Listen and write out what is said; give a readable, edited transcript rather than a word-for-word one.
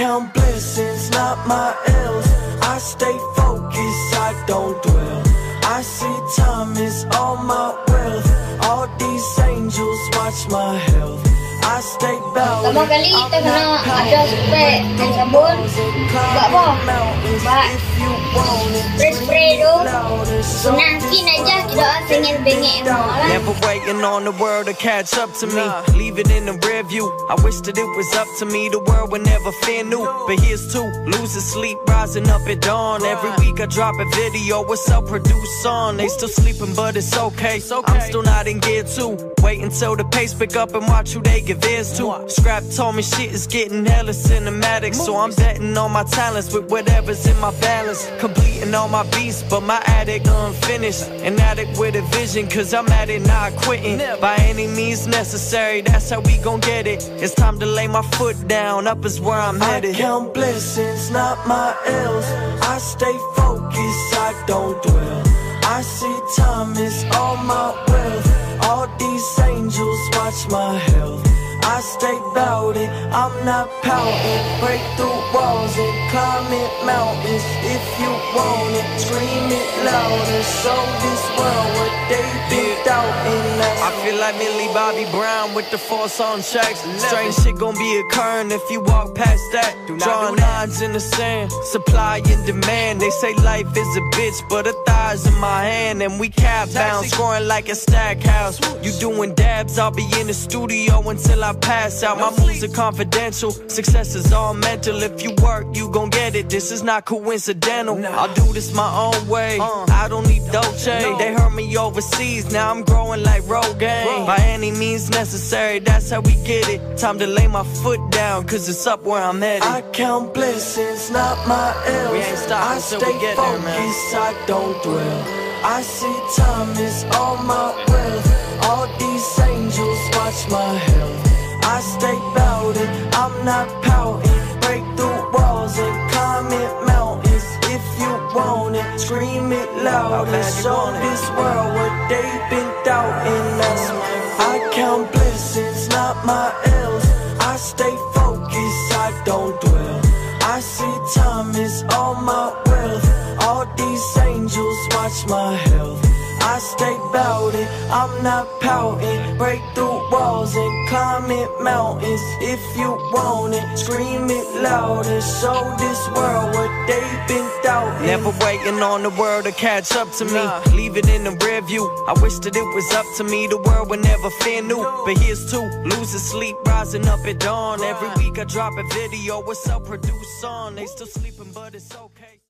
count blessings, not my L's. I stay focused, I don't dwell. I see time is all my wealth. All these angels watch my health. I stay bowed. Pertama kali kita kena ada spray dan sabun. Buat apa? Buat spray tu. Senangkin aja, tidak bengek-bengek lah. Never waiting on the world to catch up to me. Leave it in the rear view. I wish that it was up to me. The world would never fear new. But here's two, losing sleep, rising up at dawn. Every week I drop a video with self-produced song. They still sleeping, but it's okay. I'm still not in gear two. Wait until the pace pick up and watch who they give ears to. Scrap told me shit is getting hella cinematic, so I'm betting on my talents with whatever's in my balance. Completing all my beats, but my addict unfinished. An addict with a vision, cause I'm at it, not quitting. By any means necessary, that's how we gon' get it. It's time to lay my foot down, up is where I'm headed. I count blessings, not my L's. I stay focused, I don't dwell. I see time is all my wealth. All these angels watch my health. I stay bowed it, I'm not pouting. Break through walls and climb it mountains. If you want it, scream it louder. Show this world what they been doubting. I feel like Millie Bobby Brown with the force on tracks. Strange shit gon' be occurring if you walk past that. Drawing lines in the sand, supply and demand. They say life is a bitch, but a thigh's in my hand. And we cap bound, scoring like a stack house. You doing dabs, I'll be in the studio until I pass out. My moves are confidential, success is all mental. If you work, you gon' get it, this is not coincidental. I'll do this my own way, I don't need Dolce. They heard me overseas, now I'm growing like Rogaine. By any means necessary, that's how we get it. Time to lay my foot down, cause it's up where I'm headed. I count blessings, not my L's. I stay focused, I don't dwell. I see time is all my wealth. All these angels watch my health. I stay bowed it, I'm not pouting. Break through walls and climb it mountains. If you want it, scream it louder. Show this world what they've been doubting us. I count blessings, not my L's. I stay focused, I don't dwell. I see time is all my wealth. All these angels watch my health. I stay bowed it, I'm not pouting. Break through walls and climb it mountains. If you want it, scream it louder. Show this world what they've been doubting. Never waiting on the world to catch up to me. Leave it in the rear view. I wish that it was up to me. The world would never fear new. But here's two, losing sleep, rising up at dawn. Every week I drop a video with self-produced song. They still sleeping, but it's okay.